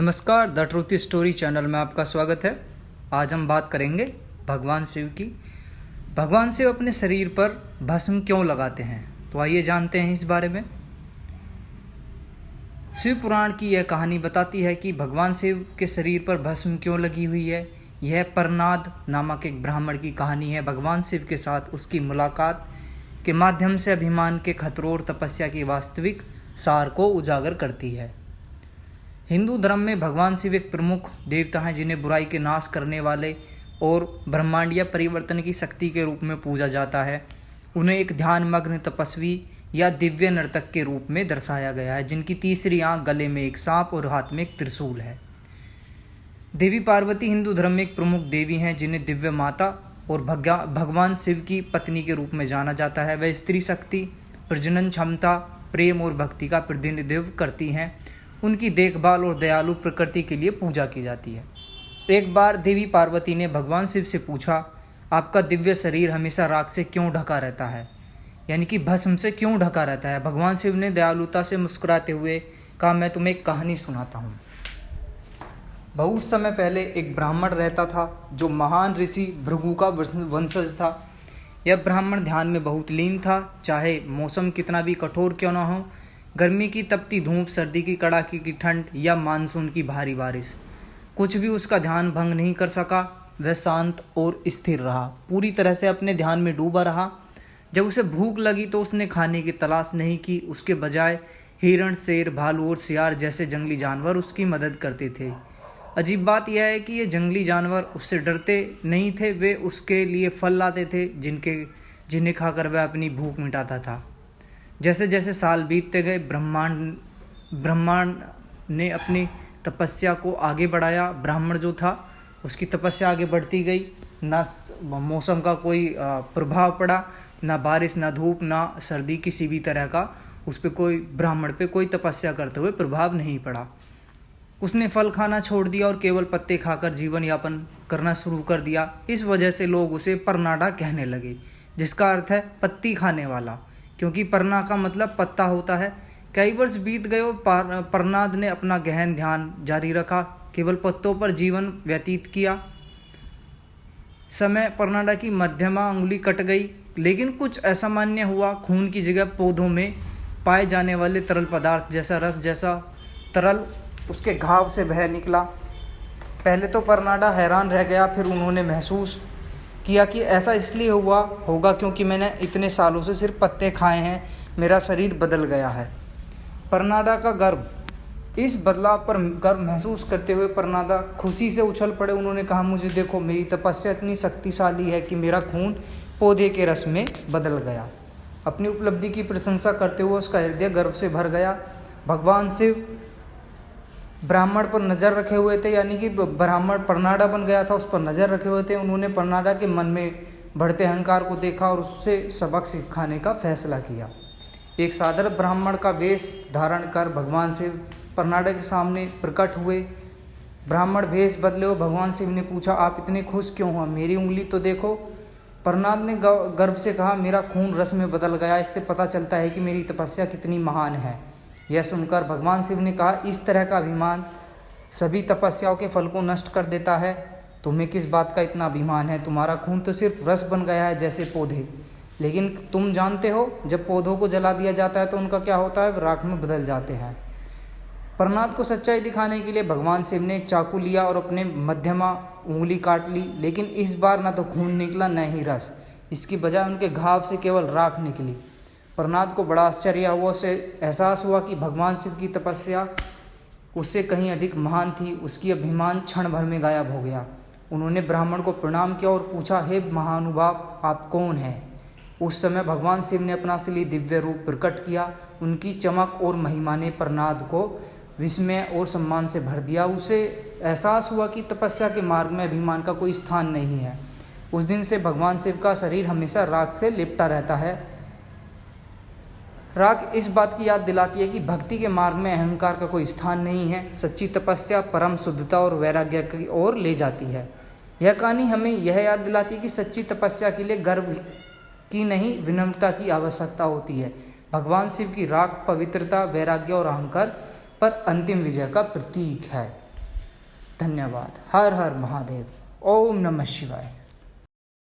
नमस्कार, the truth story channel में आपका स्वागत है। आज हम बात करेंगे भगवान शिव की। भगवान शिव अपने शरीर पर भस्म क्यों लगाते हैं, तो आइए जानते हैं इस बारे में। शिव पुराण की यह कहानी बताती है कि भगवान शिव के शरीर पर भस्म क्यों लगी हुई है। यह परनाद नामक एक ब्राह्मण की कहानी है। भगवान शिव के साथ उसकी मुलाकात के माध्यम से अभिमान के खतरों और तपस्या की वास्तविक सार को उजागर करती है। हिंदू धर्म में भगवान शिव एक प्रमुख देवता हैं जिन्हें बुराई के नाश करने वाले और ब्रह्मांडीय परिवर्तन की शक्ति के रूप में पूजा जाता है। उन्हें एक ध्यानमग्न तपस्वी या दिव्य नर्तक के रूप में दर्शाया गया है, जिनकी तीसरी आंख, गले में एक सांप और हाथ में एक त्रिशूल है। देवी पार्वती हिंदू धर्म में एक प्रमुख देवी हैं जिन्हें दिव्य माता और भगवान शिव की पत्नी के रूप में जाना जाता है। वह स्त्री शक्ति, प्रजनन क्षमता, प्रेम और भक्ति का प्रतिनिधित्व करती हैं। उनकी देखभाल और दयालु प्रकृति के लिए पूजा की जाती है। एक बार देवी पार्वती ने भगवान शिव से पूछा, आपका दिव्य शरीर हमेशा राख से क्यों ढका रहता है, यानी कि भस्म से क्यों ढका रहता है। भगवान शिव ने दयालुता से मुस्कुराते हुए कहा, मैं तुम्हें एक कहानी सुनाता हूँ। बहुत समय पहले एक ब्राह्मण रहता था जो महान ऋषि भृगु का वंशज था। यह ब्राह्मण ध्यान में बहुत लीन था। चाहे मौसम कितना भी कठोर क्यों न हो, गर्मी की तपती धूप, सर्दी की कड़ाके की ठंड या मानसून की भारी बारिश, कुछ भी उसका ध्यान भंग नहीं कर सका। वह शांत और स्थिर रहा, पूरी तरह से अपने ध्यान में डूबा रहा। जब उसे भूख लगी तो उसने खाने की तलाश नहीं की। उसके बजाय हिरण, शेर, भालू और सियार जैसे जंगली जानवर उसकी मदद करते थे। अजीब बात यह है कि ये जंगली जानवर उससे डरते नहीं थे। वे उसके लिए फल लाते थे जिन्हें खाकर वह अपनी भूख मिटाता था। जैसे जैसे साल बीतते गए, ब्रह्मांड ने अपनी तपस्या को आगे बढ़ाया। ब्राह्मण जो था उसकी तपस्या आगे बढ़ती गई। ना मौसम का कोई प्रभाव पड़ा, ना बारिश, ना धूप, ना सर्दी, किसी भी तरह का उस पर कोई ब्राह्मण पे कोई तपस्या करते हुए प्रभाव नहीं पड़ा। उसने फल खाना छोड़ दिया और केवल पत्ते खाकर जीवन यापन करना शुरू कर दिया। इस वजह से लोग उसे परनाडा कहने लगे, जिसका अर्थ है पत्ती खाने वाला, क्योंकि परना का मतलब पत्ता होता है। कई वर्ष बीत गए और परनाद ने अपना गहन ध्यान जारी रखा, केवल पत्तों पर जीवन व्यतीत किया। समय परनाडा की मध्यमा अंगुली कट गई, लेकिन कुछ असामान्य हुआ। खून की जगह पौधों में पाए जाने वाले तरल पदार्थ जैसा रस जैसा तरल उसके घाव से बह निकला। पहले तो परनाडा हैरान रह गया, फिर उन्होंने महसूस किया कि ऐसा इसलिए हुआ होगा क्योंकि मैंने इतने सालों से सिर्फ पत्ते खाए हैं। मेरा शरीर बदल गया है। परनाडा का गर्व, इस बदलाव पर गर्व महसूस करते हुए परनाडा खुशी से उछल पड़े। उन्होंने कहा, मुझे देखो, मेरी तपस्या इतनी शक्तिशाली है कि मेरा खून पौधे के रस में बदल गया। अपनी उपलब्धि की प्रशंसा करते हुए उसका हृदय गर्व से भर गया। भगवान शिव ब्राह्मण पर नज़र रखे हुए थे, यानी कि ब्राह्मण परनाडा बन गया था, उस पर नज़र रखे हुए थे। उन्होंने परनाडा के मन में बढ़ते अहंकार को देखा और उससे सबक सिखाने का फैसला किया। एक साधारण ब्राह्मण का वेश धारण कर भगवान शिव परनाडा के सामने प्रकट हुए। ब्राह्मण भेष बदले और भगवान शिव ने पूछा, आप इतने खुश क्यों हो? मेरी उंगली तो देखो। परनाद ने गर्व से कहा, मेरा खून रस में बदल गया। इससे पता चलता है कि मेरी तपस्या कितनी महान है। यह सुनकर भगवान शिव ने कहा, इस तरह का अभिमान सभी तपस्याओं के फल को नष्ट कर देता है। तुम्हें किस बात का इतना अभिमान है? तुम्हारा खून तो सिर्फ रस बन गया है जैसे पौधे। लेकिन तुम जानते हो, जब पौधों को जला दिया जाता है तो उनका क्या होता है? राख में बदल जाते हैं। परनाद को सच्चाई दिखाने के लिए भगवान शिव ने एक चाकू लिया और अपने मध्यमा उंगली काट ली, लेकिन इस बार न तो खून निकला न ही रस। इसकी बजाय उनके घाव से केवल राख निकली। परनाद को बड़ा आश्चर्य हुआ। उसे एहसास हुआ कि भगवान शिव की तपस्या उससे कहीं अधिक महान थी। उसकी अभिमान क्षण भर में गायब हो गया। उन्होंने ब्राह्मण को प्रणाम किया और पूछा, हे महानुभाव, आप कौन हैं? उस समय भगवान शिव ने अपना असली दिव्य रूप प्रकट किया। उनकी चमक और महिमा ने परनाद को विस्मय और सम्मान से भर दिया। उसे एहसास हुआ कि तपस्या के मार्ग में अभिमान का कोई स्थान नहीं है। उस दिन से भगवान शिव का शरीर हमेशा राख से लिपटा रहता है। राग इस बात की याद दिलाती है कि भक्ति के मार्ग में अहंकार का कोई स्थान नहीं है। सच्ची तपस्या परम शुद्धता और वैराग्य की ओर ले जाती है। यह कहानी हमें यह याद दिलाती है कि सच्ची तपस्या के लिए गर्व की नहीं, विनम्रता की आवश्यकता होती है। भगवान शिव की राग पवित्रता, वैराग्य और अहंकार पर अंतिम विजय का प्रतीक है। धन्यवाद। हर हर महादेव। ओम नमः शिवाय।